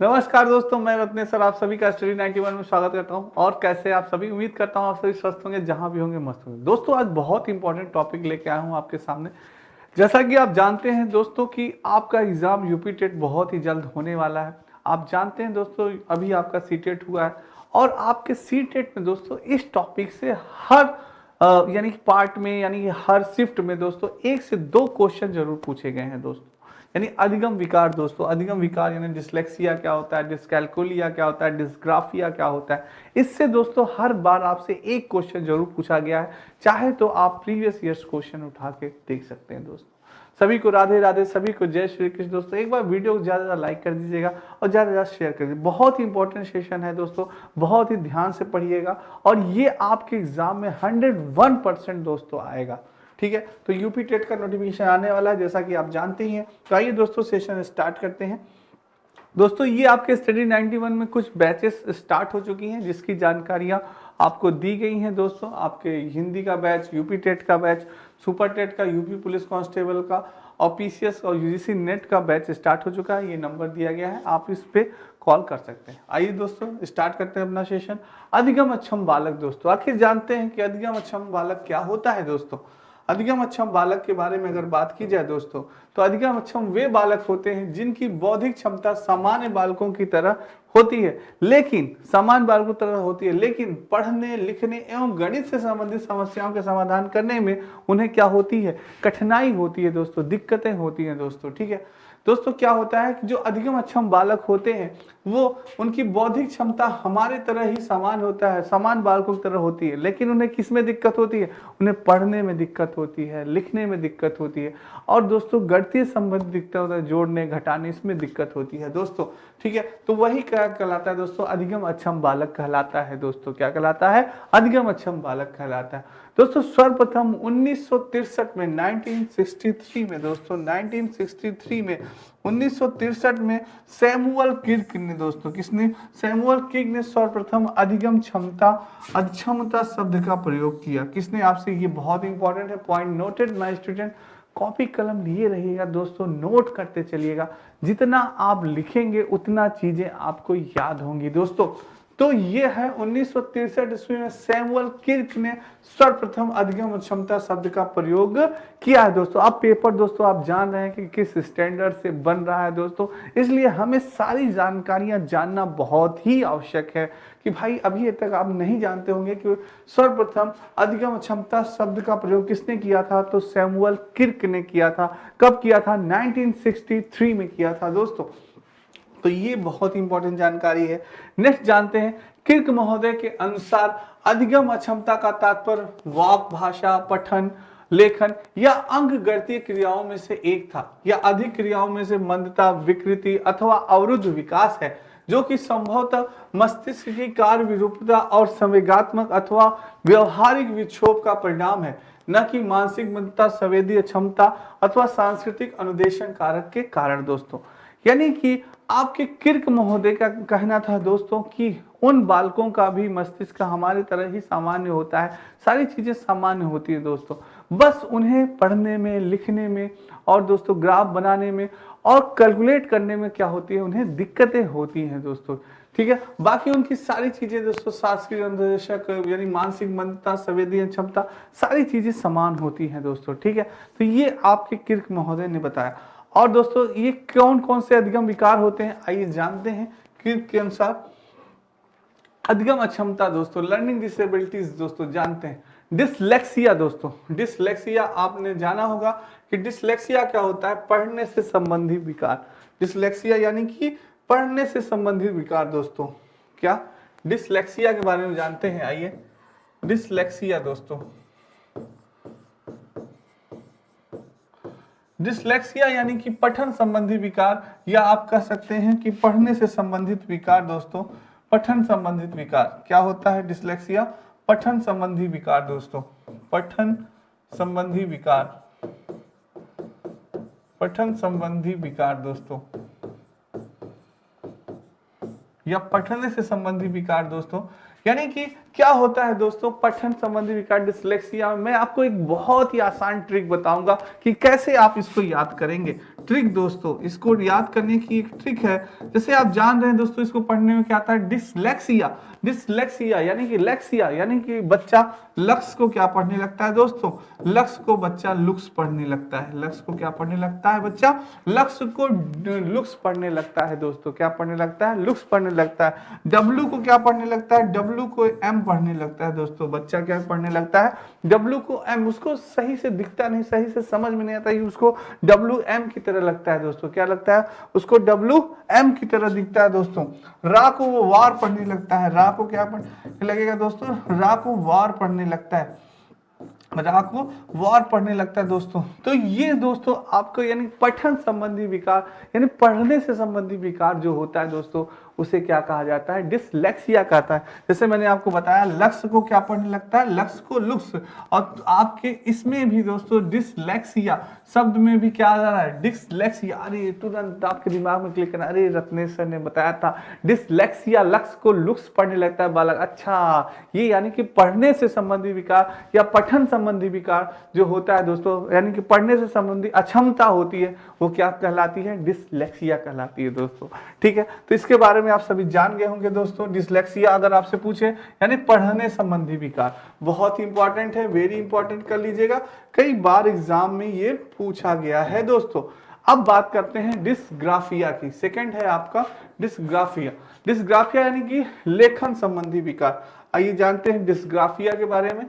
नमस्कार दोस्तों, मैं रत्ने सर आप सभी का स्टडी 91 में स्वागत करता हूं। और कैसे आप सभी, उम्मीद करता हूं आप सभी स्वस्थ होंगे, जहां भी होंगे मस्त होंगे। दोस्तों आज बहुत इंपॉर्टेंट टॉपिक लेके आया हूं आपके सामने। जैसा कि आप जानते हैं दोस्तों कि आपका एग्जाम यूपी टेट बहुत ही जल्द होने वाला है। आप जानते हैं दोस्तों अभी आपका सी टेट हुआ है और आपके सी टेट में दोस्तों इस टॉपिक से हर यानी कि पार्ट में यानी कि हर शिफ्ट में दोस्तों 1 से 2 क्वेश्चन जरूर पूछे गए हैं दोस्तों। यानी अधिगम विकार दोस्तों, अधिगम विकार यानी डिसलेक्सिया क्या होता है, डिस्कैल्कुलिया क्या होता है, डिस्ग्राफिया क्या होता है। इससे दोस्तों हर बार आपसे एक क्वेश्चन जरूर पूछा गया है। चाहे तो आप प्रीवियस ईयर्स क्वेश्चन उठा के देख सकते हैं दोस्तों। सभी को राधे राधे, सभी को जय श्री कृष्ण। दोस्तों एक बार वीडियो को ज़्यादा लाइक कर दीजिएगा और ज़्यादा ज़्यादा शेयर कर दीजिए। बहुत ही इंपॉर्टेंट सेशन है दोस्तों, बहुत ही ध्यान से पढ़िएगा और ये आपके एग्जाम में 101% दोस्तों आएगा। ठीक है, तो यूपी टेट का नोटिफिकेशन आने वाला है जैसा कि आप जानते ही हैं। तो आइए दोस्तों सेशन स्टार्ट करते हैं। दोस्तों ये आपके स्टडी 91 में कुछ बैचेस स्टार्ट हो चुकी हैं जिसकी जानकारियां आपको दी गई हैं दोस्तों। आपके हिंदी का बैच, यूपी टेट का बैच, सुपर टेट का, यूपी पुलिस कांस्टेबल का और पीसीएस और यूजीसी नेट का बैच स्टार्ट हो चुका है। ये नंबर दिया गया है, आप इस पे कॉल कर सकते हैं। आइए दोस्तों स्टार्ट करते हैं अपना सेशन। अधिगम अक्षम बालक दोस्तों, आखिर जानते हैं कि अधिगम अक्षम बालक क्या होता है दोस्तों। अधिगम अक्षम बालक के बारे में अगर बात की जाए दोस्तों, तो अधिगम अक्षम वे बालक होते हैं जिनकी बौद्धिक क्षमता सामान्य बालकों की तरह होती है, लेकिन सामान्य बालकों की तरह होती है, लेकिन पढ़ने लिखने एवं गणित से संबंधित समस्याओं के समाधान करने में उन्हें क्या होती है, कठिनाई होती है दोस्तों, दिक्कतें होती हैं दोस्तों। ठीक है दोस्तों, क्या होता है कि जो अधिगम अक्षम बालक होते हैं वो उनकी बौद्धिक क्षमता हमारे तरह ही समान होता है, समान बालकों की तरह होती है, लेकिन उन्हें किस में दिक्कत होती है, उन्हें पढ़ने में दिक्कत होती है, लिखने में दिक्कत होती है और दोस्तों गणितीय संबंधित दिक्कत होता है, जोड़ने घटाने इसमें दिक्कत होती है दोस्तों। ठीक है, तो वही क्या कहलाता है दोस्तों, अधिगम अक्षम बालक कहलाता है दोस्तों। क्या कहलाता है, अधिगम अक्षम बालक कहलाता है दोस्तों। सर्वप्रथम 1963 में 1963 में दोस्तों 1963 में 1963 में सैमुअल किर्क ने दोस्तों, किसने, सैमुअल किर्क ने सर्वप्रथम अधिगम क्षमता अक्षमता शब्द का प्रयोग किया। किसने, आपसे ये बहुत इंपॉर्टेंट है point, noted my student. Copy कलम लिए रहिएगा दोस्तों, नोट करते चलिएगा। जितना आप लिखेंगे उतना चीजें आपको याद होंगी दोस्तों। तो ये है 1963 ईस्वी में सैमुअल किर्क ने सर्वप्रथम अधिगम क्षमता शब्द का प्रयोग किया है दोस्तों। अब पेपर दोस्तों आप जान रहे हैं कि किस स्टैंडर्ड से बन रहा है दोस्तों, इसलिए हमें सारी जानकारियां जानना बहुत ही आवश्यक है कि भाई अभी तक आप नहीं जानते होंगे कि सर्वप्रथम अधिगम क्षमता शब्द का प्रयोग किसने किया था, तो सैमुअल किर्क ने किया था। कब किया था, 1963 में किया था दोस्तों। तो ये बहुत इंपॉर्टेंट जानकारी है। नेक्स्ट जानते हैं, किर्क महोदय के अनुसार अधिगम अक्षमता का तात्पर्य वाक भाषा, पठन, लेखन या अंग गणितीय क्रियाओं में से एक था या अधिक क्रियाओं में से मंदता, विकृति अथवा अवरुद्ध विकास है, जो कि संभवतः मस्तिष्क की कार्य विरूपता और संवेगात्मक अथवा व्यवहारिक विक्षोभ का परिणाम है, न कि मानसिक मंदता, संवेदीय क्षमता अथवा सांस्कृतिक अनुदेशन कारक के कारण दोस्तों। यानी कि आपके किर्क महोदय का कहना था दोस्तों कि उन बालकों का भी मस्तिष्क हमारी तरह ही सामान्य होता है, सारी चीजें सामान्य होती है दोस्तों, बस उन्हें पढ़ने में, लिखने में और दोस्तों ग्राफ बनाने में और कैलकुलेट करने में क्या होती है, उन्हें दिक्कतें होती हैं दोस्तों। ठीक है, बाकी उनकी सारी चीजें दोस्तों, शासकीय अनुदेशक यानी मानसिक मंदता, संवेदीय क्षमता, सारी चीजें समान होती हैं दोस्तों। ठीक है, तो ये आपके किर्क महोदय ने बताया। और दोस्तों ये कौन कौन से अधिगम विकार होते हैं, आइए जानते हैं किर्क के अनुसार। अधिगम अक्षमता दोस्तों, लर्निंग डिसेबिलिटीज दोस्तों जानते हैं। डिसलेक्सिया दोस्तों, डिसलेक्सिया आपने जाना होगा कि डिसलेक्सिया क्या होता है, पढ़ने से संबंधित विकार। डिसलेक्सिया यानी कि पढ़ने से संबंधित विकार दोस्तों। क्या डिसलेक्सिया के बारे में जानते हैं, आइए। डिसलेक्सिया दोस्तों, डिसलेक्सिया यानी कि पठन संबंधी विकार, या आप कह सकते हैं कि पढ़ने से संबंधित विकार दोस्तों। पठन संबंधित विकार क्या होता है, डिसलेक्सिया पठन संबंधी विकार दोस्तों। पठन संबंधी विकार, पठन संबंधी विकार दोस्तों, या पढ़ने से संबंधी विकार दोस्तों, यानी कि क्या होता है दोस्तों पठन संबंधी विकार डिसलेक्सिया में। मैं आपको एक बहुत ही आसान ट्रिक बताऊंगा कि कैसे आप इसको याद करेंगे। ट्रिक दोस्तों, इसको याद करने की एक ट्रिक है। जैसे आप जान रहे हैं दोस्तों, इसको पढ़ने में क्या आता है, डिसलेक्सिया। डिसलेक्सिया यानी कि लेक्सिया यानी कि बच्चा लक्ष्य को क्या पढ़ने लगता है दोस्तों, लक्ष्य को बच्चा लुक्स पढ़ने लगता है। लक्ष्य को क्या पढ़ने लगता है बच्चा, लक्ष्य को लुक्स पढ़ने लगता है दोस्तों। क्या पढ़ने लगता है, लुक्स पढ़ने लगता है। डब्लू को क्या पढ़ने लगता है, डब्लू को एम पढ़ने लगता है दोस्तों। बच्चा क्या पढ़ने लगता है, डब्लू को एम। उसको सही से दिखता नहीं, सही से समझ में नहीं आता, उसको डब्लू एम की तरह लगता है दोस्तों। क्या लगता है उसको, डब्लू एम की तरह दिखता है दोस्तों। रा को वो वार पढ़ने लगता है। रा को क्या पढ़ने लगेगा दोस्तों, रा को वार पढ़ने लगता है। रा को वार पढ़ने लगता है दोस्तों। तो ये दोस्तों आपको यानी पठन संबंधी विकार यानी पढ़ने से संबंधी विकार जो होता है दोस्तों, उसे क्या कहा जाता है, डिसलेक्सिया कहता है। जैसे मैंने आपको बताया लक्ष्य को क्या पढ़ने लगता है, लक्ष्य को लुक्स। और आपके इसमें भी दोस्तों डिसलेक्सिया शब्द में भी क्या आ रहा है, डिसलेक्सिया। अरे तुरंत आपके दिमाग में क्लिक करना, अरे रत्नेश सर ने बताया था डिसलेक्सिया लक्ष्य को लुक्स पढ़ने लगता है बालक। अच्छा, ये यानी कि पढ़ने से संबंधी विकार या पठन संबंधी विकार जो होता है दोस्तों, यानी कि पढ़ने से संबंधी अक्षमता होती है, वो क्या कहलाती है, डिसलेक्सिया कहलाती है दोस्तों। ठीक है, तो इसके बारे में आप सभी जान गए होंगे दोस्तों। डिसलेक्सिया अगर आपसे पूछे यानी पढ़ने संबंधी विकार, बहुत ही इंपॉर्टेंट है, वेरी इंपॉर्टेंट कर लीजिएगा, कई बार एग्जाम में ये पूछा गया है दोस्तों। अब बात करते हैं डिस्ग्राफिया की। सेकंड है आपका डिस्ग्राफिया। डिस्ग्राफिया यानी कि लेखन संबंधी विकार। आइए जानते हैं डिस्ग्राफिया के बारे में।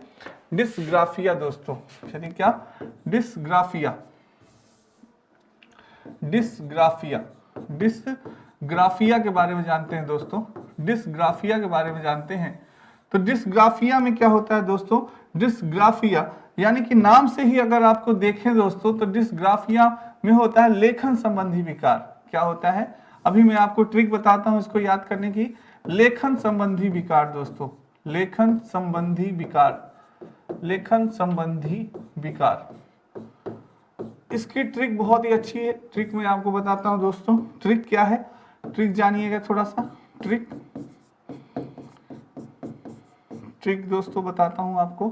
डिस्ग्राफिया दोस्तों यानी क्या, डिस्ग्राफिया, डिस्ग्राफिया, डिस्ग्राफिया के बारे में जानते हैं दोस्तों। डिस्ग्राफिया के बारे में जानते हैं तो डिस्ग्राफिया में क्या होता है दोस्तों, डिस्ग्राफिया यानी कि नाम से ही अगर आपको देखें दोस्तों, तो डिस्ग्राफिया में होता है लेखन संबंधी विकार। क्या होता है, अभी मैं आपको ट्रिक बताता हूं इसको याद करने की। लेखन संबंधी विकार दोस्तों, लेखन संबंधी विकार, लेखन संबंधी विकार, इसकी ट्रिक बहुत ही अच्छी है। ट्रिक मैं आपको बताता हूं दोस्तों। ट्रिक क्या है, ट्रिक जानिएगा थोड़ा सा। ट्रिक ट्रिक दोस्तों बताता हूं आपको।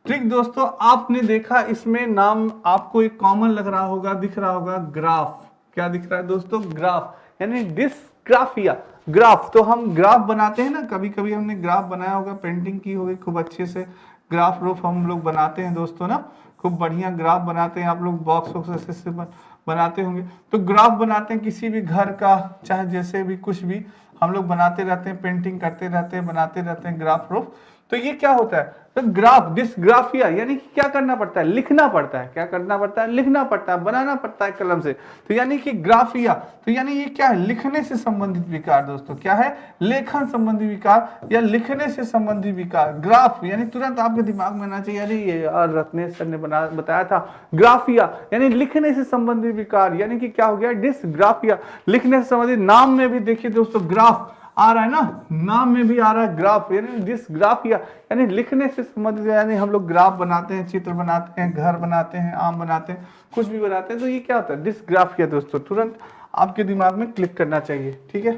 ट्रिक दोस्तों, आपने देखा इसमें नाम आपको एक कॉमन लग रहा होगा, दिख रहा होगा, ग्राफ। क्या दिख रहा है दोस्तों, ग्राफ यानी डिस्ग्राफिया। ग्राफ तो हम ग्राफ बनाते हैं ना, कभी कभी हमने ग्राफ बनाया होगा, पेंटिंग की होगी खूब अच्छे से। ग्राफ रूफ हम लोग बनाते हैं दोस्तों ना, खूब बढ़िया ग्राफ बनाते हैं। आप लोग बॉक्स वॉक्स ऐसे बनाते होंगे। तो ग्राफ बनाते हैं किसी भी घर का, चाहे जैसे भी कुछ भी हम लोग बनाते रहते हैं, पेंटिंग करते रहते हैं, बनाते रहते हैं ग्राफ रूफ। तो ये क्या होता है, तो ग्राफ डिस्ग्राफिया यानी कि क्या करना पड़ता है, लिखना पड़ता है। क्या करना पड़ता है, लिखना पड़ता है, बनाना पड़ता है कलम से। तो यानी कि ग्राफिया, तो यानी ये क्या है, लिखने से संबंधित विकार दोस्तों। क्या है, लेखन संबंधी विकार या लिखने से संबंधी विकार। ग्राफ यानी तुरंत आपके दिमाग में आना चाहिए, अरे ये यार रत्नेश सर ने बताया था ग्राफिया यानी लिखने से संबंधित विकार। यानी कि क्या हो गया, डिस्ग्राफिया, लिखने से संबंधित। नाम में भी देखिए दोस्तों ग्राफ आ रहा है ना, नाम में भी आ रहा है ग्राफ, यानी डिस्ग्राफिया यानी लिखने से संबंधित। यानी हम लोग ग्राफ बनाते हैं, चित्र बनाते हैं, घर बनाते हैं, आम बनाते हैं, कुछ भी बनाते हैं, तो ये क्या होता है, डिस्ग्राफिया दोस्तों। तुरंत आपके दिमाग में क्लिक करना चाहिए। ठीक है,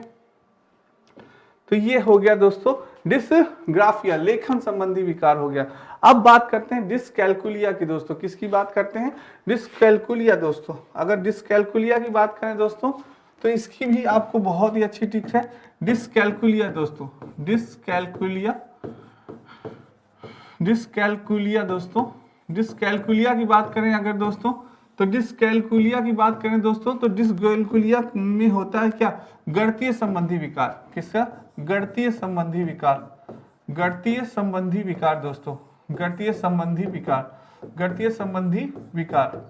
तो ये हो गया दोस्तों डिस्ग्राफिया, लेखन संबंधी विकार हो गया। अब बात करते हैं डिस्कैल्कुलिया की दोस्तों। किसकी बात करते हैं, डिस्कैल्कुलिया दोस्तों। अगर डिस्कैल्कुलिया की बात करें दोस्तों, तो इसकी भी आपको बहुत ही अच्छी टिप्स है। डिस्कैल्कुलिया दोस्तों, डिस्कैल्कुलिया, डिस्कैल्कुलिया दोस्तों, डिस्कैल्कुलिया की बात करें अगर दोस्तों, तो डिस्कैल्कुलिया की बात करें दोस्तों, तो डिस्कैल्कुलिया में होता है क्या, गणितीय संबंधी विकार। किसका, गणितीय संबंधी विकार, गणितीय संबंधी विकार दोस्तों, गणितीय संबंधी विकार, गणितीय संबंधी विकार।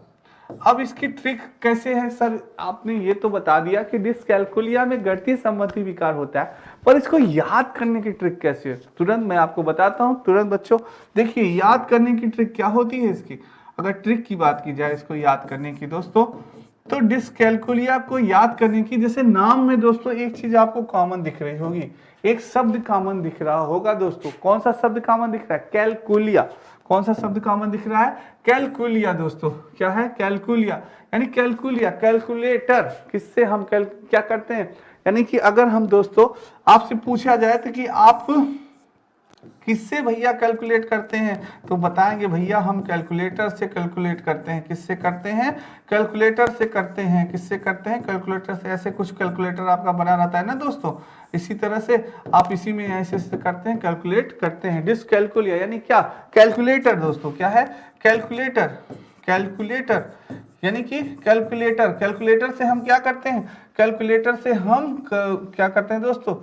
अब इसकी ट्रिक कैसे है सर, आपने ये तो बता दिया कि डिस्कैल्कुलिया में गणितीय संबंधी विकार होता है, पर इसको याद करने की ट्रिक कैसे है, तुरंत मैं आपको बताता हूं। तुरंत बच्चों देखिए, याद करने की ट्रिक क्या होती है इसकी। अगर ट्रिक की बात की जाए इसको याद करने की दोस्तों, तो डिस्कैल्कुलिया को याद करने की, जैसे नाम में दोस्तों एक चीज आपको कॉमन दिख रही होगी, एक शब्द कॉमन दिख रहा होगा दोस्तों। कौन सा शब्द कॉमन दिख रहा है, कैलकुलिया। कौन सा शब्द कॉमन दिख रहा है, कैलकुलिया दोस्तों। क्या है, कैलकुलिया यानी कैलकुलिया, कैलकुलेटर। किससे हम क्या करते हैं, यानी कि अगर हम दोस्तों आपसे पूछा जाए तो कि आप किससे भैया कैलकुलेट करते हैं, तो बताएंगे भैया हम कैलकुलेटर से कैलकुलेट करते हैं। किससे करते हैं, कैलकुलेटर से करते हैं। किससे करते हैं, कैलकुलेटर से। ऐसे कुछ कैलकुलेटर आपका बना रहता है ना दोस्तों, इसी तरह से आप इसी में ऐसे ऐसे करते हैं, कैलकुलेट करते हैं। डिसकैलकुलिया यानी क्या, कैलकुलेटर दोस्तों, क्या है, कैलकुलेटर। कैलकुलेटर यानी कि कैलकुलेटर। कैलकुलेटर से हम क्या करते हैं, कैलकुलेटर से हम क्या करते हैं दोस्तों,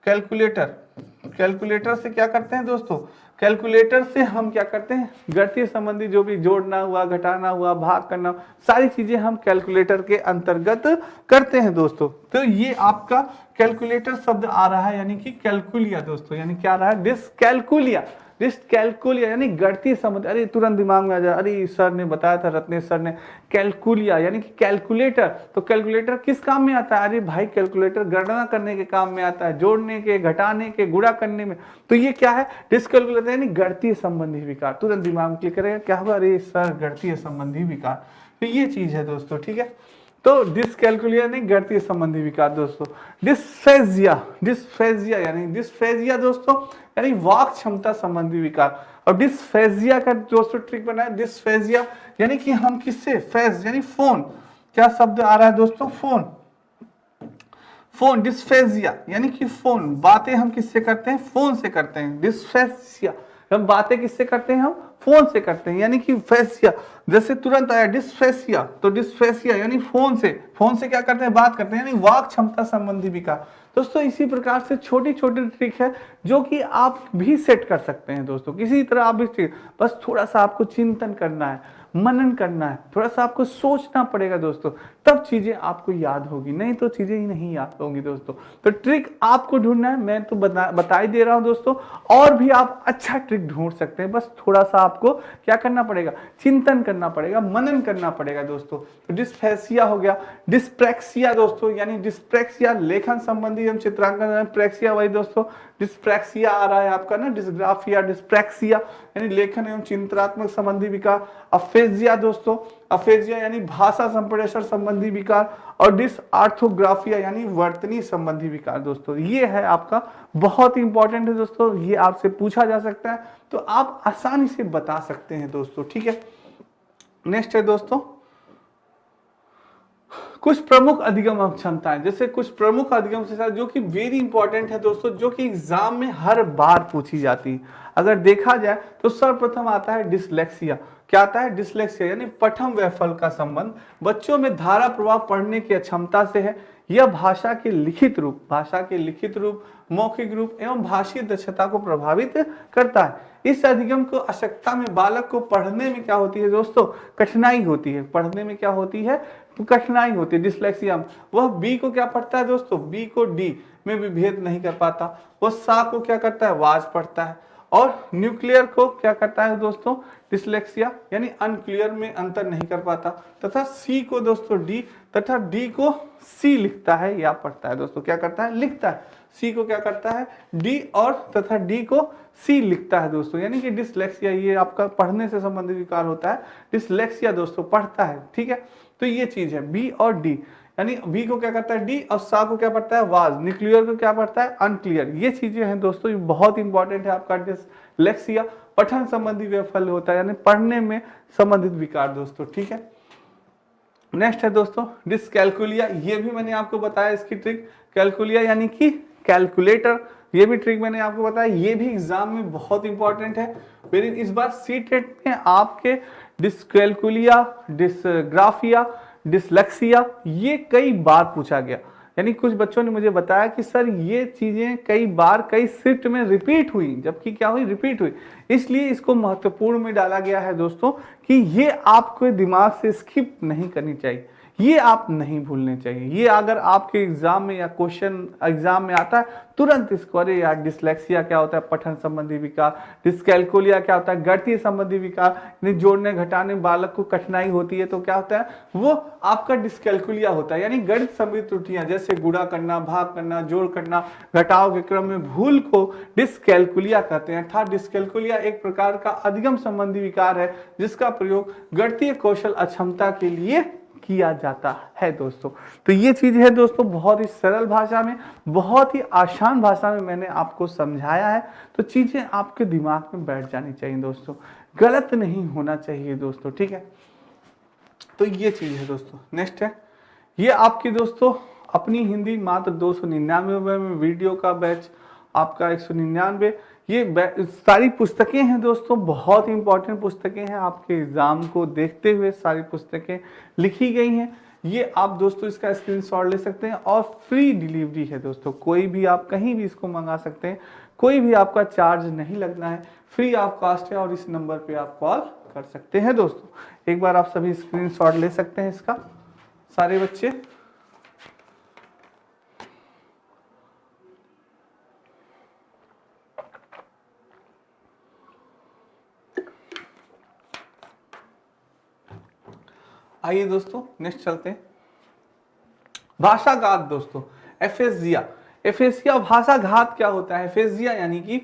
कैलकुलेटर। कैलकुलेटर से क्या करते हैं दोस्तों, कैलकुलेटर से हम क्या करते हैं, गणितीय संबंधी जो भी जोड़ना हुआ, घटाना हुआ, भाग करना, सारी चीजें हम कैलकुलेटर के अंतर्गत करते हैं दोस्तों। तो ये आपका कैलकुलेटर शब्द आ रहा है, यानी कि कैलकुलिया दोस्तों, यानी क्या आ रहा है, डिसकैलकुलिया। डिसकैलकुलिया यानी गणितीय संबंध। अरे तुरंत दिमाग में आ जाए, अरे सर ने बताया था, रत्नेश सर ने, कैलकुलिया यानी कि कैलकुलेटर। तो कैलकुलेटर किस काम में आता है, अरे भाई कैलकुलेटर गणना करने के काम में आता है, जोड़ने के, घटाने के, गुणा करने में। तो ये क्या है, डिसकैलकुलेटर यानी गणितीय संबंधी विकार। तुरंत दिमाग में क्लिक करेगा, क्या होगा, अरे सर गणितीय संबंधी विकार। तो ये चीज है दोस्तों, ठीक है। तो डिसकैलकुलिया यानी गणितीय संबंधी विकार दोस्तों। डिस्फेजिया, डिस्फेजिया यानी डिस्फेजिया दोस्तों यानी वाक क्षमता संबंधी विकार। और डिस्फेजिया का दोस्तों ट्रिक बना है, डिस्फेजिया यानी कि हम किससे, फेज यानी फोन, क्या शब्द आ रहा है दोस्तों, फोन। फोन, डिस्फेजिया यानी कि फोन, बातें हम किससे करते हैं, फोन से करते हैं। डिस्फेजिया, हम बातें किससे करते हैं, हम फोन से करते हैं, यानी कि फेसिया। जैसे तुरंत आया डिस्फेसिया, तो डिस्फेसिया यानी फोन से। फोन से क्या करते हैं, बात करते हैं, यानी वाक क्षमता संबंधी विकार दोस्तों। इसी प्रकार से छोटी छोटी ट्रिक है जो कि आप भी सेट कर सकते हैं दोस्तों, किसी तरह आप भी, बस थोड़ा सा आपको चिंतन करना है, मनन करना है, थोड़ा सा आपको सोचना पड़ेगा दोस्तों, तब चीजें आपको याद होगी, नहीं तो चीजें ही नहीं याद होंगी दोस्तों। तो ट्रिक आपको ढूंढना है, मैं तो बता ही दे रहा हूं दोस्तों। और भी आप अच्छा ट्रिक ढूंढ सकते हैं, बस थोड़ा सा आपको क्या करना पड़ेगा, चिंतन करना पड़ेगा, मनन करना पड़ेगा दोस्तों। तो डिस्फेसिया हो गया। डिस्प्रैक्सिया दोस्तों यानी डिस्प्रैक्सिया लेखन संबंधी, हम चित्रांकन, प्रेक्सिया वही दोस्तों, डिस्प्रैक्सिया आ रहा है आपका ना, डिस्ग्राफिया, डिस्प्रैक्सिया यानी लेखन एवं चिंतनात्मक संबंधी विकार। अफेजिया दोस्तों, अफेजिया यानी भाषा संप्रेषण संबंधी विकार। और डिसऑर्थोग्राफिया यानी वर्तनी संबंधी विकार दोस्तों। ये है आपका, बहुत ही इंपॉर्टेंट है दोस्तों, ये आपसे पूछा जा सकता है, तो आप आसानी से बता सकते हैं दोस्तों, ठीक है। नेक्स्ट है दोस्तों, कुछ प्रमुख अधिगम क्षमताएं। जैसे कुछ प्रमुख अधिगम क्षमताएं जो कि वेरी इंपॉर्टेंट है दोस्तों, जो कि एग्जाम में हर बार पूछी जाती है। अगर देखा जाए तो सर्वप्रथम आता है डिसलेक्सिया। क्या आता है, डिसलेक्सिया यानी पठन वैफल्य का संबंध बच्चों में धारा प्रवाह पढ़ने की अक्षमता से है। यह भाषा के लिखित रूप, मौखिक रूप एवं भाषीय दक्षता को प्रभावित करता है। इस अधिगम को आवश्यकता में बालक को पढ़ने में क्या होती है दोस्तों, कठिनाई होती है। पढ़ने में क्या होती है, कठिनाई होती है डिसलेक्सिया में। वह बी को क्या पढ़ता है दोस्तों, बी को डी में विभेद नहीं कर पाता। वह सा को क्या करता है, वाज पढ़ता है। और न्यूक्लियर को क्या करता है दोस्तों, डिसलेक्सिया यानी अनक्लियर में अंतर नहीं कर पाता। तथा सी को दोस्तों डी, तथा डी को सी लिखता है या पढ़ता है दोस्तों, क्या करता है, लिखता है। सी को क्या करता है, डी, और तथा डी को सी लिखता है दोस्तों। यानी कि डिसलेक्सिया ये आपका पढ़ने से संबंधित विकार होता है। डिसलेक्सिया दोस्तों पढ़ता है, ठीक है। तो ये चीज है बी और डी, यानी बी को क्या करता है डी, और सा को क्या पढ़ता है वाज, न्यूक्लियर को क्या पढ़ता है अनक्लियर। ये चीजें हैं दोस्तों, ये बहुत इंपॉर्टेंट है आपका डिसलेक्सिया। पठन संबंधी वैफल्य होता है, यानी पढ़ने में संबंधित विकार दोस्तों, ठीक है। नेक्स्ट है दोस्तों डिसकैलकुलिया। ये भी मैंने आपको बताया इसकी ट्रिक, कैलकुलिया यानी कि कैलकुलेटर, ये भी ट्रिक मैंने आपको बताया। ये भी एग्जाम में बहुत इंपॉर्टेंट है। फिर इस बार सीटेट में आपके डिसकैलकुलिया, डिसग्राफिया, डिसलेक्सिया ये कई बार पूछा गया। यानी कुछ बच्चों ने मुझे बताया कि सर ये चीजें कई बार कई शिफ्ट में रिपीट हुई, जबकि क्या हुई, रिपीट हुई। इसलिए इसको महत्वपूर्ण में डाला गया है दोस्तों कि ये आपको दिमाग से स्किप नहीं करनी चाहिए, ये आप नहीं भूलने चाहिए। ये अगर आपके एग्जाम में या क्वेश्चन एग्जाम में आता है तुरंत इसको, अरे यार डिसलेक्सिया क्या होता है, पठन संबंधी विकार। डिसकैलकुलिया क्या होता है, गणितीय संबंधी विकार, जोड़ने घटाने बालक को कठिनाई होती है, तो क्या होता है, वो आपका डिसकैलकुलिया होता है। यानी गणित संबंधी त्रुटियां जैसे गुणा करना, भाग करना, जोड़ करना, घटाव के क्रम में भूल को डिसकैलकुलिया कहते हैं। अर्थात डिसकैलकुलिया एक प्रकार का अधिगम संबंधी विकार है जिसका प्रयोग गणितीय कौशल अक्षमता के लिए किया जाता है दोस्तों। तो ये चीज है दोस्तों, बहुत ही सरल भाषा में, बहुत ही आसान भाषा में मैंने आपको समझाया है। तो चीजें आपके दिमाग में बैठ जानी चाहिए दोस्तों, गलत नहीं होना चाहिए दोस्तों, ठीक है। तो ये चीज है दोस्तों। नेक्स्ट है, ये आपकी दोस्तों अपनी हिंदी मात्र 299 में वीडियो का बैच आपका 199। ये सारी पुस्तकें हैं दोस्तों, बहुत इंपॉर्टेंट पुस्तकें हैं, आपके एग्जाम को देखते हुए सारी पुस्तकें लिखी गई हैं। ये आप दोस्तों इसका स्क्रीनशॉट ले सकते हैं और फ्री डिलीवरी है दोस्तों, कोई भी आप कहीं भी इसको मंगा सकते हैं, कोई भी आपका चार्ज नहीं लगना है, फ्री ऑफ कॉस्ट है और इस नंबर पे आप कॉल कर सकते हैं दोस्तों। एक बार आप सभी स्क्रीनशॉट ले सकते हैं इसका, सारे बच्चे। आइए दोस्तों नेक्स्ट चलते हैं। भाषाघात दोस्तों, एफेजिया। एफेजिया भाषाघात क्या होता है? एफेजिया यानी कि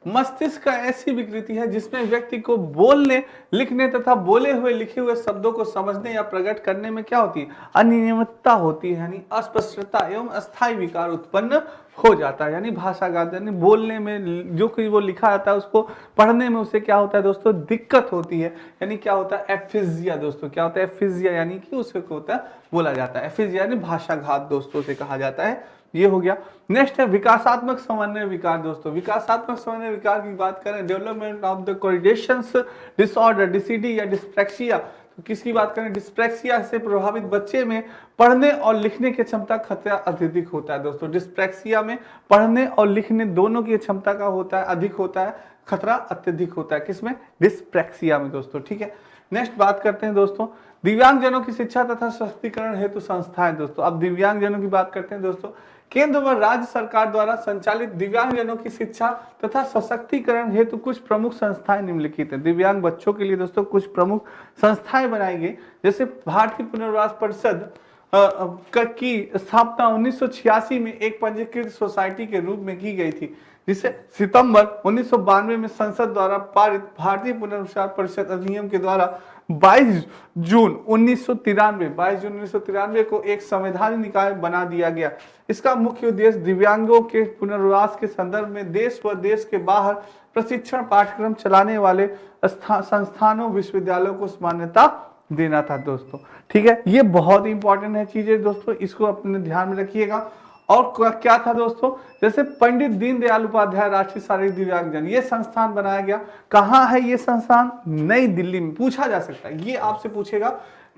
मस्तिष्क का ऐसी विकृति है जिसमें व्यक्ति को बोलने, लिखने तथा बोले हुए लिखे हुए शब्दों को समझने या प्रकट करने में क्या होती है? अनियमितता होती है, यानी अस्पष्टता एवं अस्थायी विकार उत्पन्न हो जाता है। यानी भाषाघात यानी बोलने में जो कुछ वो लिखा जाता है उसको पढ़ने में उसे क्या होता है दोस्तों? दिक्कत होती है, यानी क्या होता है? एफिजिया दोस्तों। क्या होता है? एफिजिया यानी कि उसे क्या होता है? बोला जाता है। एफिजिया यानी भाषाघात दोस्तों से कहा जाता है। ये हो गया। नेक्स्ट है विकासात्मक समन्वय विकार दोस्तों। विकासात्मक समन्वय विकार की बात करें, development of the coordinations disorder, डीसीडी या डिस्प्रेक्सिया। तो किसकी बात करें? डिस्प्रेक्सिया से प्रभावित बच्चे में पढ़ने और लिखने की क्षमता खतरा अत्यधिक होता है दोस्तों। डिस्प्रेक्सिया में पढ़ने और लिखने दोनों की क्षमता का होता है, अधिक होता है, खतरा अत्यधिक होता है। किसमें? डिस्प्रेक्सिया में दोस्तों, ठीक है। नेक्स्ट बात करते हैं दोस्तों दिव्यांगजनों की शिक्षा तथा सशक्तिकरण हेतु संस्थाएं दोस्तों। अब दिव्यांगजनों की बात करते हैं दोस्तों। केंद्र व राज्य सरकार द्वारा संचालित दिव्यांगजनों की शिक्षा तथा सशक्तिकरण हेतु कुछ प्रमुख संस्थाएं निम्नलिखित हैं। दिव्यांग बच्चों के लिए दोस्तों कुछ प्रमुख संस्थाएं बनाई गई, जैसे भारतीय पुनर्वास परिषद की स्थापना 1986 में एक पंजीकृत सोसाइटी के रूप में की गई थी, जिसे सितंबर 1992 में संसद द्वारा पारित भारतीय पुनर्वास परिषद अधिनियम के द्वारा 22 जून 1993 को एक संवैधानिक निकाय बना दिया गया। इसका मुख्य उद्देश्य दिव्यांगों के पुनर्वास के संदर्भ में देश व देश के बाहर प्रशिक्षण पाठ्यक्रम चलाने वाले संस्थानों, विश्वविद्यालयों को मान्यता देना था दोस्तों, ठीक है। ये बहुत इंपॉर्टेंट है चीजें दोस्तों, इसको अपने ध्यान में रखिएगा। और क्या था दोस्तों? जैसे पंडित दीनदयाल उपाध्याय राष्ट्रीय शारीरिक दिव्यांगजन, ये संस्थान बनाया गया। कहाँ है ये संस्थान? नई दिल्ली में। पूछा जा सकता है, ये आपसे पूछेगा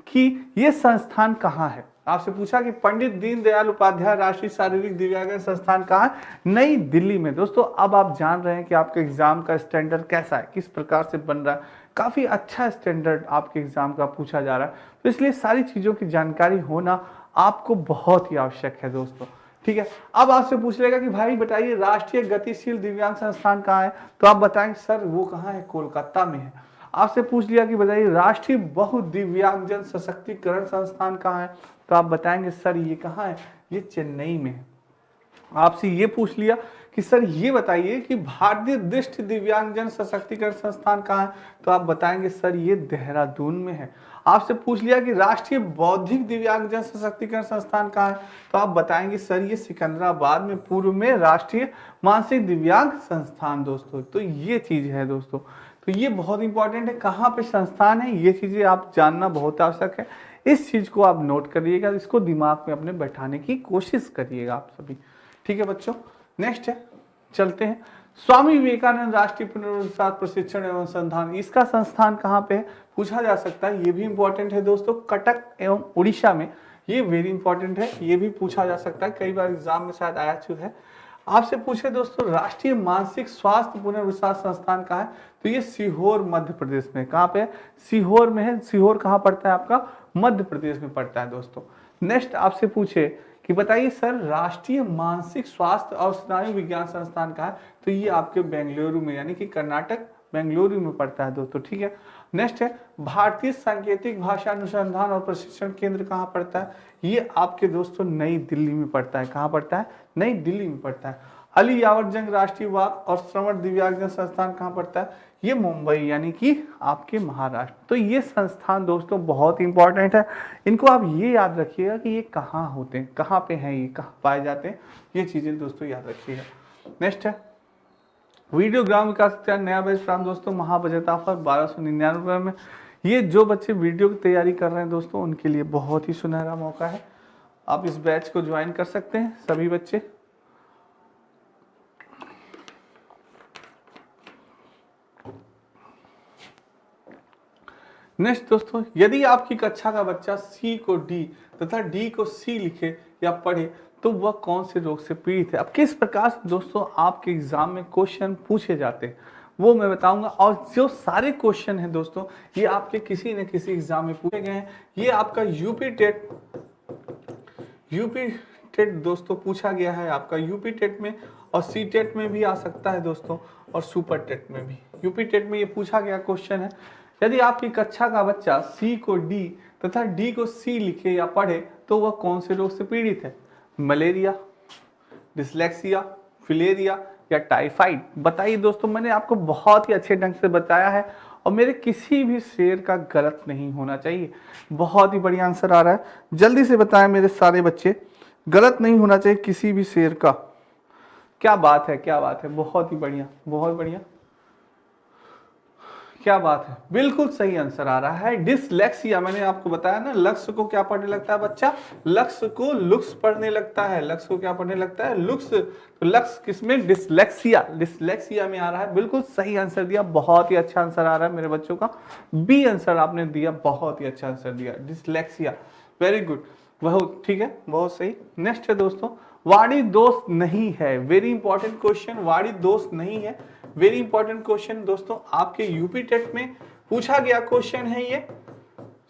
कि ये संस्थान कहाँ है। आपसे पूछा कि पंडित दीनदयाल उपाध्याय राष्ट्रीय शारीरिक दिव्यांगजन संस्थान कहाँ है? नई दिल्ली में दोस्तों। अब आप जान रहे हैं कि आपके एग्जाम का स्टैंडर्ड कैसा है, किस प्रकार से बन रहा है। काफी अच्छा स्टैंडर्ड आपके एग्जाम का पूछा जा रहा है, तो इसलिए सारी चीजों की जानकारी होना आपको बहुत ही आवश्यक है दोस्तों, ठीक है। अब आपसे पूछ लेगा कि भाई बताइए राष्ट्रीय गतिशील दिव्यांग संस्थान कहाँ है, तो आप बताएंगे सर वो कहाँ है? कोलकाता में है। आपसे पूछ लिया कि बताइए राष्ट्रीय बहुदिव्यांगजन सशक्तिकरण संस्थान कहाँ है, तो आप बताएंगे सर ये कहाँ है? ये चेन्नई में है। आपसे ये पूछ लिया कि सर ये बताइए कि भारतीय दृष्टि दिव्यांगजन सशक्तिकरण संस्थान कहाँ है, तो आप बताएंगे सर ये देहरादून में है। आपसे पूछ लिया कि राष्ट्रीय बौद्धिक दिव्यांगजन सशक्तिकरण संस्थान कहाँ है, तो आप बताएंगे सर ये सिकंदराबाद में पूर्व में राष्ट्रीय मानसिक दिव्यांग संस्थान दोस्तों। तो ये चीज है दोस्तों, तो ये बहुत इंपॉर्टेंट है, कहाँ पे संस्थान है, ये चीजें आप जानना बहुत आवश्यक है। इस चीज को आप नोट करिएगा, इसको दिमाग में अपने बैठाने की कोशिश करिएगा आप सभी, ठीक है बच्चों। नेक्स्ट है, चलते हैं स्वामी विवेकानंद राष्ट्रीय पुनर्वास प्रशिक्षण एवं संस्थान। इसका संस्थान कहाँ पे है पूछा जा सकता है, ये भी इंपॉर्टेंट है दोस्तों, कटक एवं उड़ीसा में। ये वेरी इंपॉर्टेंट है, ये भी पूछा जा सकता है, कई बार एग्जाम में शायद आया चुका है। आपसे पूछे दोस्तों राष्ट्रीय मानसिक स्वास्थ्य पुनर्विकास संस्थान कहाँ है, तो ये सीहोर मध्य प्रदेश में। कहाँ पे? सीहोर में है। सीहोर कहाँ पड़ता है आपका? मध्य प्रदेश में पड़ता है दोस्तों। नेक्स्ट आपसे पूछे कि बताइए सर राष्ट्रीय मानसिक स्वास्थ्य और स्नायु विज्ञान संस्थान कहाँ है, तो ये आपके बेंगलुरु में, यानी कि कर्नाटक बेंगलुरु में पड़ता है दोस्तों, ठीक है। नेक्स्ट है भारतीय सांकेतिक भाषा अनुसंधान और प्रशिक्षण केंद्र कहाँ पड़ता है, ये आपके दोस्तों नई दिल्ली में पड़ता है। कहाँ पड़ता है? नई दिल्ली में पड़ता है। अली यावर जंग राष्ट्रीय बाग और श्रवण दिव्यांगजन संस्थान कहाँ पड़ता है? ये मुंबई यानी कि आपके महाराष्ट्र। तो ये संस्थान दोस्तों बहुत इंपॉर्टेंट है, इनको आप ये याद रखिएगा कि ये कहाँ होते हैं, कहाँ पे हैं, ये कहाँ पाए जाते हैं, ये चीजें दोस्तों याद रखिएगा। नेक्स्ट है वीडियो ग्राम विकास नया बैच प्रारंभ दोस्तों, महाबजट ऑफर 1299 में। ये जो बच्चे वीडियो की तैयारी कर रहे हैं दोस्तों उनके लिए बहुत ही सुनहरा मौका है, आप इस बैच को ज्वाइन कर सकते हैं सभी बच्चे। नेक्स्ट दोस्तों, यदि आपकी कक्षा का बच्चा सी को डी तथा डी को सी लिखे या पढ़े तो वह कौन से रोग से पीड़ित है। अब किस प्रकार से दोस्तों आपके एग्जाम में क्वेश्चन पूछे जाते हैं वो मैं बताऊंगा, और जो सारे क्वेश्चन हैं दोस्तों ये आपके किसी न किसी एग्जाम में पूछे गए हैं। ये आपका यूपी टेट दोस्तों पूछा गया है, आपका यूपी टेट में, और सी टेट में भी आ सकता है दोस्तों, और सुपर टेट में भी। यूपी टेट में ये पूछा गया क्वेश्चन है, यदि आपकी कक्षा का बच्चा सी को डी तथा डी को सी लिखे या पढ़े तो वह कौन से रोग से पीड़ित है? मलेरिया, डिसलेक्सिया, फिलेरिया या टाइफाइड। बताइए दोस्तों, मैंने आपको बहुत ही अच्छे ढंग से बताया है और मेरे किसी भी शेर का गलत नहीं होना चाहिए। बहुत ही बढ़िया आंसर आ रहा है, जल्दी से बताएं मेरे सारे बच्चे, गलत नहीं होना चाहिए किसी भी शेर का। क्या बात है, क्या बात है, बहुत ही बढ़िया, बहुत बढ़िया, क्या बात है, बिल्कुल सही आंसर आ रहा है डिसलेक्सिया। मैंने आपको बताया ना, लक्ष्य को क्या पढ़ने लगता है बच्चा? लक्ष्य को लुक्स पढ़ने लगता है। लक्ष्य को क्या पढ़ने लगता है? लुक्स। तो लक्ष्य किसमें? डिसलेक्सिया, डिसलेक्सिया में आ रहा है। बिल्कुल सही आंसर दिया, बहुत ही अच्छा आंसर आ रहा है मेरे बच्चों का। बी आंसर आपने दिया, बहुत ही अच्छा आंसर दिया, डिसलेक्सिया, वेरी गुड, बहुत ठीक है, बहुत सही। नेक्स्ट है दोस्तों, वाणी दोष नहीं है, वेरी इंपॉर्टेंट क्वेश्चन, वाणी दोष नहीं है, वेरी इंपॉर्टेंट क्वेश्चन दोस्तों, आपके यूपी टेट में पूछा गया क्वेश्चन है ये,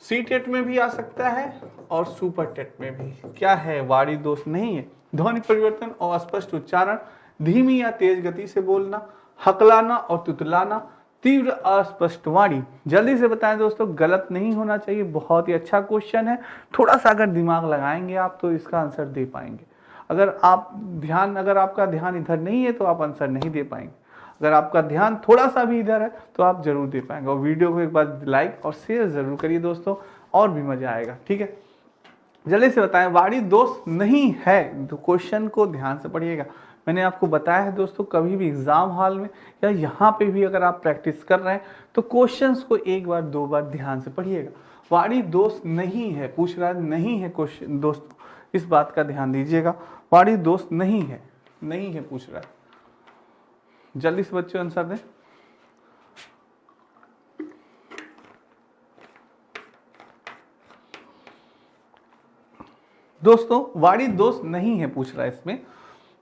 सी टेट में भी आ सकता है और सुपर टेट में भी। क्या है? वाणी दोष नहीं है, ध्वनि परिवर्तन और अस्पष्ट उच्चारण, धीमी या तेज गति से बोलना, हकलाना और तुतलाना, तीव्र अस्पष्ट वाणी। जल्दी से बताएं दोस्तों, गलत नहीं होना चाहिए, बहुत ही अच्छा क्वेश्चन है। थोड़ा सा अगर दिमाग लगाएंगे आप तो इसका आंसर दे पाएंगे। अगर आपका ध्यान इधर नहीं है तो आप आंसर नहीं दे पाएंगे, अगर आपका ध्यान थोड़ा सा भी इधर है तो आप जरूर दे पाएंगे। और वीडियो को एक बार लाइक और शेयर जरूर करिए दोस्तों, और भी मजा आएगा, ठीक है। जल्दी से बताएं, वाणी दोष नहीं है, तो क्वेश्चन को ध्यान से पढ़िएगा। मैंने आपको बताया है दोस्तों, कभी भी एग्जाम हॉल में या यहाँ पे भी अगर आप प्रैक्टिस कर रहे हैं तो क्वेश्चंस को एक बार दो बार ध्यान से पढ़िएगा। वाणी दोष नहीं है पूछ रहा है, नहीं है क्वेश्चन दोस्तों, इस बात का ध्यान दीजिएगा, वाणी दोष नहीं है, नहीं है पूछ रहा है। जल्दी से बच्चों आंसर दें। दोस्तों वाणी दोष नहीं है पूछ रहा है इसमें,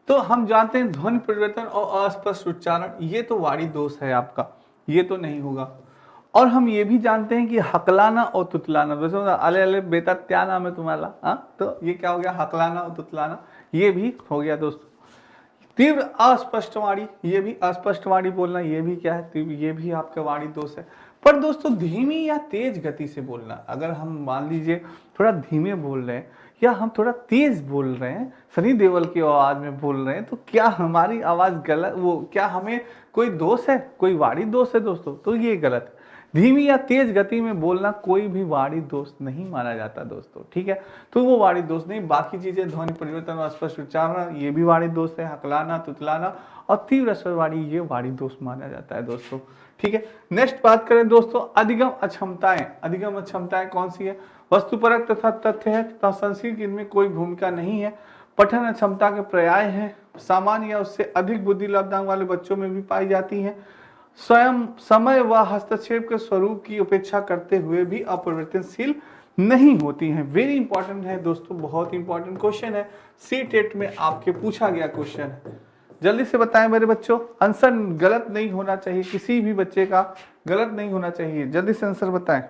तो हम जानते हैं ध्वनि परिवर्तन और अस्पष्ट उच्चारण, ये तो वाणी दोष है आपका, ये तो नहीं होगा। और हम ये भी जानते हैं कि हकलाना और तुतलाना, दोस्तों अले अले बेटा क्या नाम है तुम्हारा, हाँ, तो ये क्या हो गया? हकलाना और तुतलाना, ये भी हो गया दोस्तों। तीव्र अस्पष्ट वाणी, ये भी अस्पष्ट वाणी बोलना, ये भी क्या है? तीव्र, ये भी आपका वाणी दोष है। पर दोस्तों धीमी या तेज गति से बोलना, अगर हम मान लीजिए थोड़ा धीमे बोल रहे हैं या हम थोड़ा तेज बोल रहे हैं, सनी देओल की आवाज में बोल रहे हैं, तो क्या हमारी आवाज गलत, वो क्या हमें कोई दोष है? कोई वाणी दोष है दोस्तों? तो ये गलत है। धीमी या तेज गति में बोलना कोई भी वाणी दोष नहीं माना जाता दोस्तों, ठीक है। तो वो वाणी दोष नहीं, बाकी चीजें ध्वनि परिवर्तन और स्पष्ट उच्चारण ये भी वाणी दोष है, हकलाना, तुतलाना और तीव्र स्वर वाणी, ये वाणी दोष माना जाता है दोस्तों, ठीक है। नेक्स्ट बात करें दोस्तों, अधिगम अक्षमताएं। अधिगम अक्षमताएं कौन सी है? वस्तुपरक तथा तथ्य है तथा संस्कृत की इनमें कोई भूमिका नहीं है। पठन अक्षमता के पर्याय है, सामान्य या उससे अधिक बुद्धि लब्धांक वाले बच्चों में भी पाई जाती है। स्वयं समय व हस्तक्षेप के स्वरूप की उपेक्षा करते हुए भी अपरिवर्तनशील नहीं होती हैं। वेरी इंपॉर्टेंट है दोस्तों, बहुत इंपॉर्टेंट क्वेश्चन है, सी टेट में आपके पूछा गया क्वेश्चन है। जल्दी से बताएं मेरे बच्चों, आंसर गलत नहीं होना चाहिए, किसी भी बच्चे का गलत नहीं होना चाहिए, जल्दी से आंसर बताएं।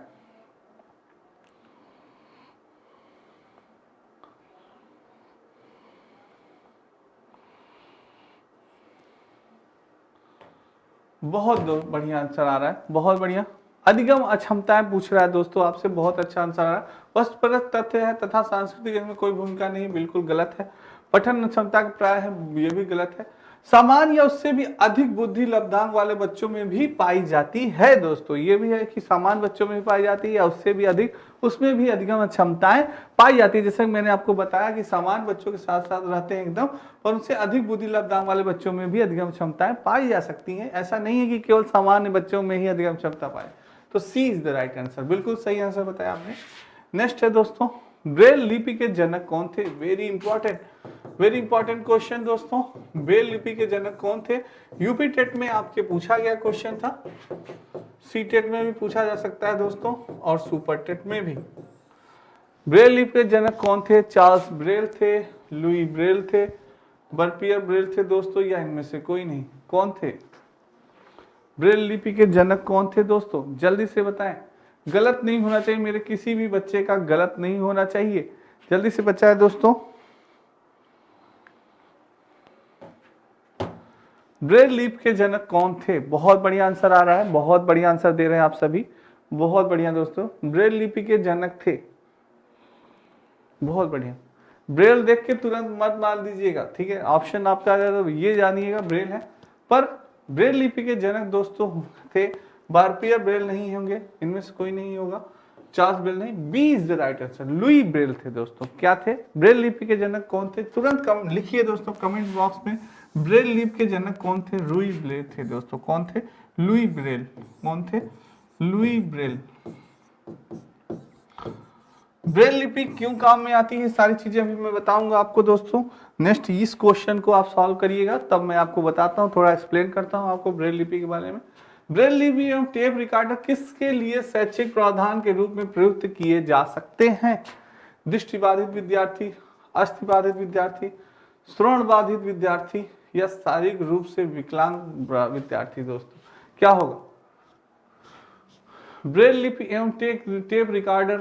बहुत बढ़िया आंसर आ रहा है, बहुत बढ़िया। अधिगम अक्षमताएं पूछ रहा है दोस्तों आपसे, बहुत अच्छा आंसर आ रहा है। वस्तुपरक तथ्य है तथा सांस्कृतिक में कोई भूमिका नहीं, बिल्कुल गलत है। पठन क्षमता का प्राय है, ये भी गलत है। समान या उससे भी अधिक बुद्धि लब्धांक वाले बच्चों में भी पाई जाती है दोस्तों। ये भी है कि समान बच्चों में भी पाई जाती है या उससे भी अधिक, उसमें भी अधिगम क्षमताएं पाई जाती है। जैसे मैंने आपको बताया कि समान बच्चों के साथ साथ रहते हैं एकदम, और उनसे अधिक बुद्धि लब्धांक वाले बच्चों में भी अधिगम क्षमताएं पाई जा सकती हैं। ऐसा नहीं है कि केवल सामान्य बच्चों में ही अधिगम क्षमता पाए। तो सी इज द राइट आंसर, बिल्कुल सही आंसर बताया आपने। नेक्स्ट है दोस्तों, ब्रेल लिपि के जनक कौन थे? वेरी इंपॉर्टेंट क्वेश्चन दोस्तों। ब्रेल लिपि के जनक कौन थे? यूपी टेट में आपके पूछा गया क्वेश्चन था, सी टेट में भी पूछा जा सकता है दोस्तों, और सुपर टेट में भी। ब्रेल लिपि के जनक कौन थे? चार्ल्स ब्रेल थे, लुई ब्रेल थे, बर्पियर ब्रेल थे दोस्तों, या इनमें से कोई नहीं? कौन थे ब्रेल लिपि के जनक? कौन थे दोस्तों? जल्दी से बताएं, गलत नहीं होना चाहिए, मेरे किसी भी बच्चे का गलत नहीं होना चाहिए। जल्दी से बताएं दोस्तों, ब्रेल लिपि के जनक कौन थे? बहुत बढ़िया आंसर आ रहा है, बहुत बढ़िया आंसर दे रहे हैं आप सभी, बहुत बढ़िया दोस्तों। ब्रेल लिपि के जनक थे, बहुत बढ़िया। ब्रेल देख के तुरंत मत मान दीजिएगा, ठीक है? ऑप्शन आपका आ जाए तो ये जानिएगा ब्रेल है, पर ब्रेल लिपि के जनक दोस्तों थे बारपियर ब्रेल नहीं होंगे, इनमें से कोई नहीं होगा। चार्ल्स ब्रेल नहीं, B is the right answer, Louis Braille थे दोस्तों। क्या थे? ब्रेल लिपि के जनक कौन थे? तुरंत लिखिए दोस्तों कमेंट बॉक्स में, ब्रेल लिपि के जनक कौन थे? लुई ब्रेल थे दोस्तों। कौन थे? Louis Braille. कौन थे? Louis Braille. ब्रेल लिपि क्यों काम में आती है, सारी चीजें अभी मैं बताऊंगा आपको दोस्तों। नेक्स्ट इस क्वेश्चन को आप सॉल्व करिएगा, तब मैं आपको बताता हूँ, थोड़ा एक्सप्लेन करता हूँ आपको ब्रेल लिपि के बारे में। ब्रेल लिपि एवं टेप रिकॉर्डर किसके लिए शैक्षिक प्रावधान के रूप में प्रयुक्त किए जा सकते हैं? दृष्टिबाधित विद्यार्थी, अस्थिबाधित विद्यार्थी, श्रवण बाधित विद्यार्थी, या शारीरिक रूप से विकलांग विद्यार्थी दोस्तों? क्या होगा? ब्रेल लिपि एवं टेप रिकॉर्डर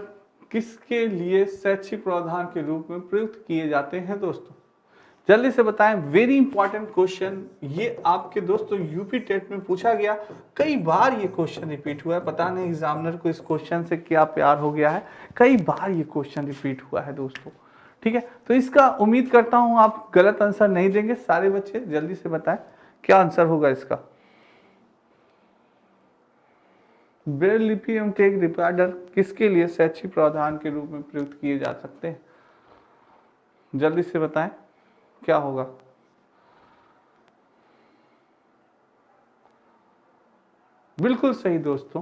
किसके लिए शैक्षिक प्रावधान के रूप में प्रयुक्त किए जाते हैं दोस्तों? जल्दी से बताएं, वेरी इंपॉर्टेंट क्वेश्चन। ये आपके दोस्तों यूपी टेट में पूछा गया, कई बार ये क्वेश्चन रिपीट हुआ है, पता नहीं एग्जामिनर को इस क्वेश्चन से क्या प्यार हो गया है, कई बार ये क्वेश्चन रिपीट हुआ है दोस्तों, ठीक है? तो इसका उम्मीद करता हूं आप गलत आंसर नहीं देंगे सारे बच्चे। जल्दी से बताएं क्या आंसर होगा इसका। ब्रेल लिपि एवं टेप रिकॉर्डर किसके लिए शैक्षिक प्रावधान के रूप में प्रयुक्त किए जा सकते हैं? जल्दी से बताएं क्या होगा। बिल्कुल सही दोस्तों,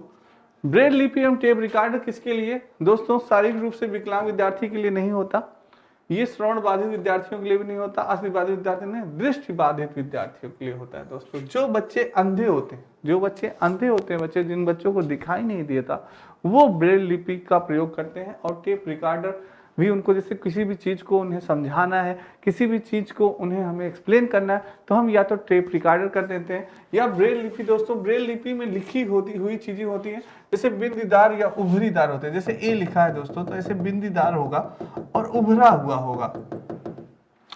ब्रेल लिपि एवं टेप रिकॉर्डर किसके लिए दोस्तों? शारीरिक रूप से विकलांग विद्यार्थी के लिए नहीं होता, ये श्रवण बाधित विद्यार्थियों के लिए भी नहीं होता, अस्थि बाधित विद्यार्थी नहीं, दृष्टि बाधित विद्यार्थियों के लिए होता है दोस्तों। जो बच्चे अंधे होते हैं, जो बच्चे अंधे होते हैं, बच्चे जिन बच्चों को दिखाई नहीं देता, वो ब्रेल लिपि का प्रयोग करते हैं। और टेप रिकॉर्डर भी उनको, जैसे किसी भी चीज को उन्हें समझाना है, किसी भी चीज को उन्हें हमें एक्सप्लेन करना है, तो हम या तो टेप रिकॉर्डर कर देते हैं, या ब्रेल लिपि दोस्तों, ब्रेल लिपि में लिखी होती हुई चीजें होती हैं, जैसे बिंदीदार या उभरीदार होते हैं। जैसे ए लिखा है दोस्तों, तो ऐसे बिंदीदार होगा और उभरा हुआ होगा,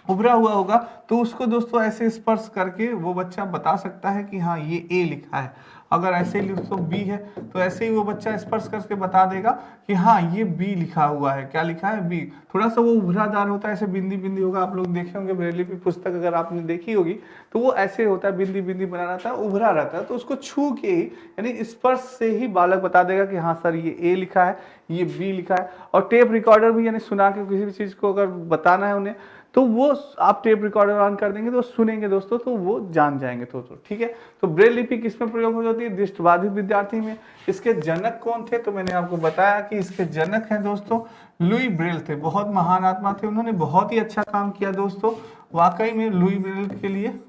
उभरा हुआ होगा, तो उसको दोस्तों ऐसे स्पर्श करके वो बच्चा बता सकता है कि हाँ ये ए लिखा है। अगर ऐसे दोस्तों बी है, तो ऐसे ही वो बच्चा स्पर्श करके बता देगा कि हाँ ये बी लिखा हुआ है। क्या लिखा है? बी। थोड़ा सा वो उभरादार होता है, ऐसे बिंदी बिंदी होगा, आप लोग देखे होंगे ब्रेल लिपि पुस्तक अगर आपने देखी होगी, तो वो ऐसे होता है, बिंदी बिंदी बना रहता है, उभरा रहता है, तो उसको छू के ही, यानी स्पर्श से ही बालक बता देगा कि हाँ सर ये ए लिखा है, ये बी लिखा है। और टेप रिकॉर्डर भी, यानी सुना के किसी भी चीज को अगर बताना है उन्हें, तो वो आप टेप रिकॉर्डर ऑन कर देंगे तो सुनेंगे दोस्तों, तो वो जान जाएंगे दोस्तों, ठीक है? तो ब्रेल लिपि किस में प्रयोग हो जाती है? दृष्टिबाधित विद्यार्थी में। इसके जनक कौन थे? तो मैंने आपको बताया कि इसके जनक हैं दोस्तों लुई ब्रेल थे, बहुत महान आत्मा थे, उन्होंने बहुत ही अच्छा काम किया दोस्तों। वाकई में लुई ब्रेल के लिए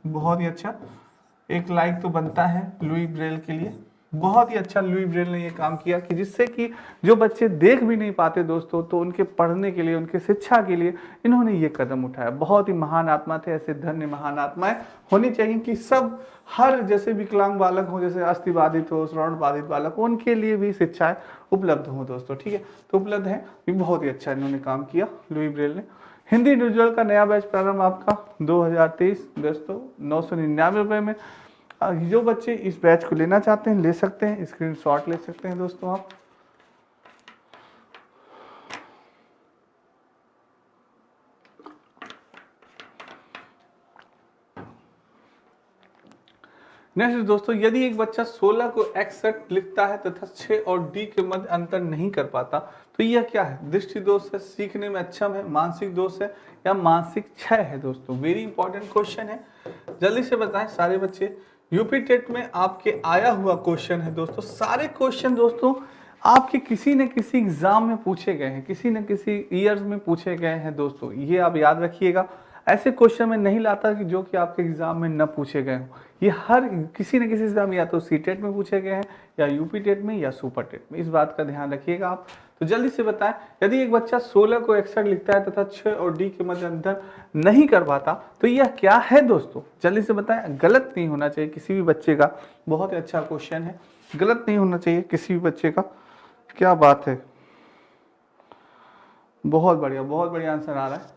बहुत ही अच्छा, एक लाइक तो बनता है लुई ब्रेल के लिए। बहुत ही अच्छा लुई ब्रेल ने ये काम किया कि जिससे कि जो बच्चे देख भी नहीं पाते दोस्तों, तो उनके पढ़ने के लिए, उनके शिक्षा के लिए इन्होंने ये कदम उठाया। बहुत ही महान आत्मा थे, ऐसे धन्य महान आत्माएं होनी चाहिए कि सब, हर जैसे विकलांग बालक हो, जैसे अस्थि बाधित हो, श्रवण बाधित बालक, उनके लिए भी शिक्षाएं उपलब्ध हो दोस्तों, ठीक है? तो उपलब्ध है, बहुत ही अच्छा इन्होंने काम किया लुई ब्रेल ने। हिंदी इंडिविजुअल का नया बैच प्रारंभ आपका 2023 दोस्तों 999 रुपए में। जो बच्चे इस बैच को लेना चाहते हैं ले सकते हैं, स्क्रीनशॉट ले सकते हैं दोस्तों आप। नेक्स्ट दोस्तों, यदि एक बच्चा 16 को एक्सेप्ट लिखता है तथा 6 और डी के मध्य अंतर नहीं कर पाता तो यह क्या है? दृष्टि दोष है, सीखने में अक्षम है, मानसिक दोष है या मानसिक क्षय है? दोस्तों वेरी इंपॉर्टेंट क्वेश्चन है, जल्दी से बताएं सारे बच्चे। यूपी टेट में आपके आया हुआ क्वेश्चन है दोस्तों। सारे क्वेश्चन दोस्तों आपके किसी न किसी एग्जाम में पूछे गए हैं, किसी न किसी ईयर्स में पूछे गए हैं दोस्तों, ये आप याद रखिएगा। ऐसे क्वेश्चन में नहीं लाता कि जो कि आपके एग्जाम में न पूछे गए हों। ये हर किसी न किसी एग्जाम या तो सी टेट में पूछे गए हैं या यूपी टेट में या सुपर टेट में, इस बात का ध्यान रखिएगा आप। तो जल्दी से बताएं, यदि एक बच्चा 16 को 61 लिखता है तथा 6 और डी के मध्य अंतर नहीं कर पाता तो यह क्या है? दोस्तों जल्दी से बताएं, गलत नहीं होना चाहिए किसी भी बच्चे का। बहुत ही अच्छा क्वेश्चन है, गलत नहीं होना चाहिए किसी भी बच्चे का। क्या बात है, बहुत बढ़िया आंसर आ रहा है।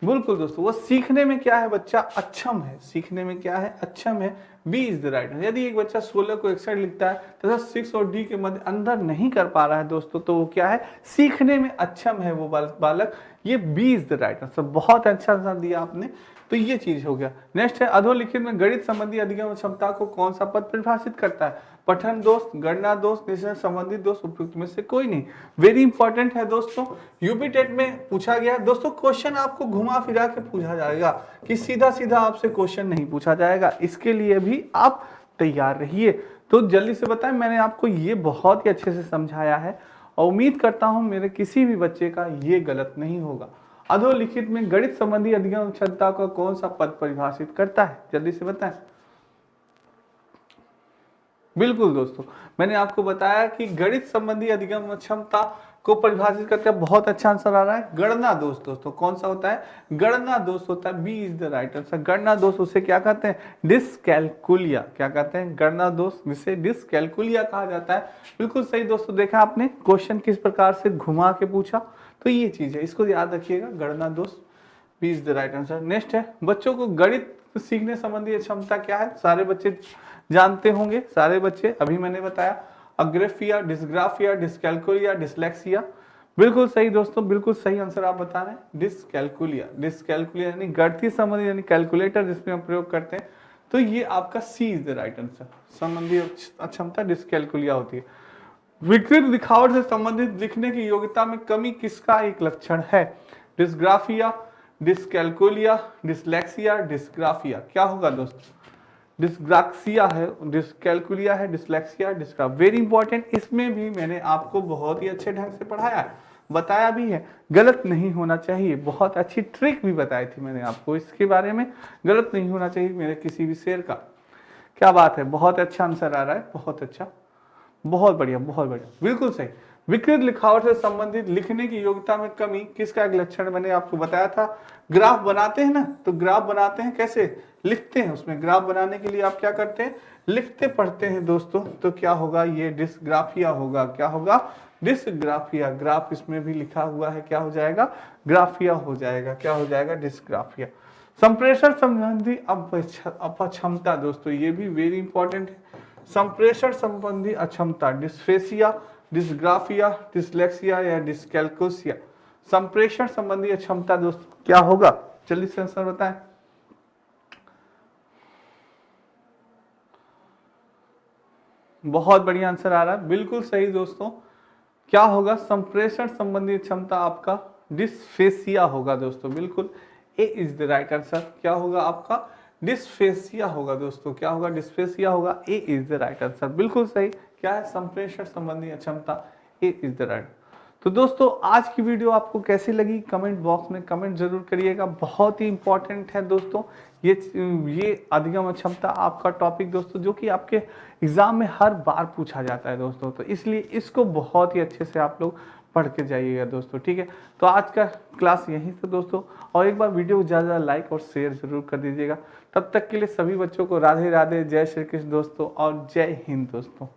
बिल्कुल दोस्तों, वो सीखने में क्या है? बच्चा अक्षम है, सीखने में क्या है? अक्षम है। B is the right. यदि एक बच्चा 16 को 61 लिखता है तथा 6 और डी के मध्य अंतर नहीं कर पा रहा है दोस्तों, तो वो क्या है? सीखने में अक्षम है वो बालक। ये B is the right answer. बहुत अच्छा आंसर दिया आपने, तो ये चीज हो गया। नेक्स्ट है, अधोलिखित में गणित संबंधी अधिगम क्षमता को कौन सा पद परिभाषित करता है? पठन दोष, गणना दोष, निश्चय संबंधित दोष, उपयुक्त में से कोई नहीं। वेरी इंपॉर्टेंट है दोस्तों, यूपी टेट में पूछा गया है दोस्तों। क्वेश्चन आपको घुमा फिरा के पूछा जाएगा कि सीधा सीधा आपसे क्वेश्चन नहीं पूछा जाएगा, इसके लिए भी आप तैयार रहिए। तो जल्दी से बताएं, मैंने आपको ये बहुत ही अच्छे से समझाया है और उम्मीद करता हूं मेरे किसी भी बच्चे का ये गलत नहीं होगा। अधोलिखित में गणित संबंधी अधिगम क्षमता को कौन सा पद परिभाषित करता है? जल्दी से बताएं। बिल्कुल दोस्तों, मैंने आपको बताया कि गणित संबंधी अधिगम क्षमता को परिभाषित करके बहुत अच्छा आंसर आ रहा है। गणना दोष दोस्तों कौन सा होता है? गणना दोष होता है। B is the right answer. गणना दोष उसे क्या कहते हैं? डिसकैलकुलिया। क्या कहते हैं? गणना दोष, जिसे डिसकैलकुलिया कहा जाता है। बिल्कुल सही दोस्तों, देखा आपने क्वेश्चन किस प्रकार से घुमा के पूछा, तो ये चीज है, इसको याद रखिएगा, गणना दोष। B is the right answer. Next है, बच्चों को गणित सीखने संबंधी क्षमता क्या है? सारे बच्चे जानते होंगे, सारे बच्चे, अभी मैंने बताया, अग्रेफिया, डिस्ग्राफिया, डिस्कैलकुलिया, डिसलेक्सिया। बिल्कुल सही दोस्तों, बिल्कुल सही आंसर आप बता रहे हैं, डिस्कैलकुलिया। डिस्कैलकुलिया यानी गणितीय संबंधी, यानी कैलकुलेटर जिसमें हम प्रयोग करते हैं, तो ये आपका सी इज द राइट आंसर। संबंधी अक्षमता डिस्कैलकुलिया होती है। विकृत दिखावट से संबंधित लिखने की योग्यता में कमी किसका एक लक्षण है? Dysgraphia, dyscalculia, dyslexia, dysgraphia. क्या होगा दोस्तों? डिस्ग्राक्सिया है, डिस्कैलकुलिया है, डिसलेक्सिया, डिस्ग्राफ। वेरी इंपॉर्टेंट, इसमें भी मैंने आपको बहुत ही अच्छे ढंग से पढ़ाया है, बताया भी है, गलत नहीं होना चाहिए। बहुत अच्छी ट्रिक भी बताई थी मैंने आपको इसके बारे में, गलत नहीं होना चाहिए मेरे किसी भी शेर का। क्या बात है, बहुत अच्छा आंसर आ रहा है, बहुत अच्छा, बहुत बढ़िया, बहुत बढ़िया, बिल्कुल सही। विकृत लिखावट से संबंधित लिखने की योग्यता में कमी किसका एक लक्षण? मैंने आपको बताया था। ग्राफ बनाते हैं ना, तो ग्राफ बनाते हैं कैसे? लिखते हैं। उसमें ग्राफ बनाने के लिए आप क्या करते हैं? लिखते पढ़ते हैं दोस्तों। तो क्या होगा? ये डिस्ग्राफिया होगा। क्या होगा? डिस्ग्राफिया। ग्राफ इसमें भी लिखा हुआ है, क्या हो जाएगा? ग्राफिया हो जाएगा। क्या हो जाएगा? डिस्ग्राफिया। संप्रेषण संबंधी अपक्षमता दोस्तों, ये भी वेरी इंपॉर्टेंट है। संप्रेषण संबंधी अक्षमता, डिस्फेसिया, डिस्ग्राफिया, डिसलेक्सिया या डिस्कैलकुलिया। संप्रेषण संबंधी अक्षमता दोस्तों क्या होगा? जल्दी से आंसर बताएं। बहुत बढ़िया आंसर आ रहा है, बिल्कुल सही दोस्तों। क्या होगा? संप्रेषण संबंधी क्षमता आपका डिस्फेसिया होगा दोस्तों, बिल्कुल ए इज द राइट आंसर। क्या होगा आपका? डिस्फेसिया होगा दोस्तों। क्या होगा? डिस्फेसिया होगा, ए इज द राइट आंसर, बिल्कुल सही। क्या है? संप्रेषण संबंधी अक्षमता, ए इज द राइट। तो दोस्तों आज की वीडियो आपको कैसी लगी? कमेंट बॉक्स में कमेंट जरूर करिएगा, बहुत ही इंपॉर्टेंट है दोस्तों ये अधिगम क्षमता आपका टॉपिक दोस्तों, जो कि आपके एग्जाम में हर बार पूछा जाता है दोस्तों। तो इसलिए इसको बहुत ही अच्छे से आप लोग पढ़ के जाइएगा दोस्तों, ठीक है। तो आज का क्लास यहीं से दोस्तों, और एक बार वीडियो को ज़्यादा लाइक और शेयर जरूर कर दीजिएगा। तब तक के लिए सभी बच्चों को राधे राधे, जय श्री कृष्ण दोस्तों, और जय हिंद दोस्तों।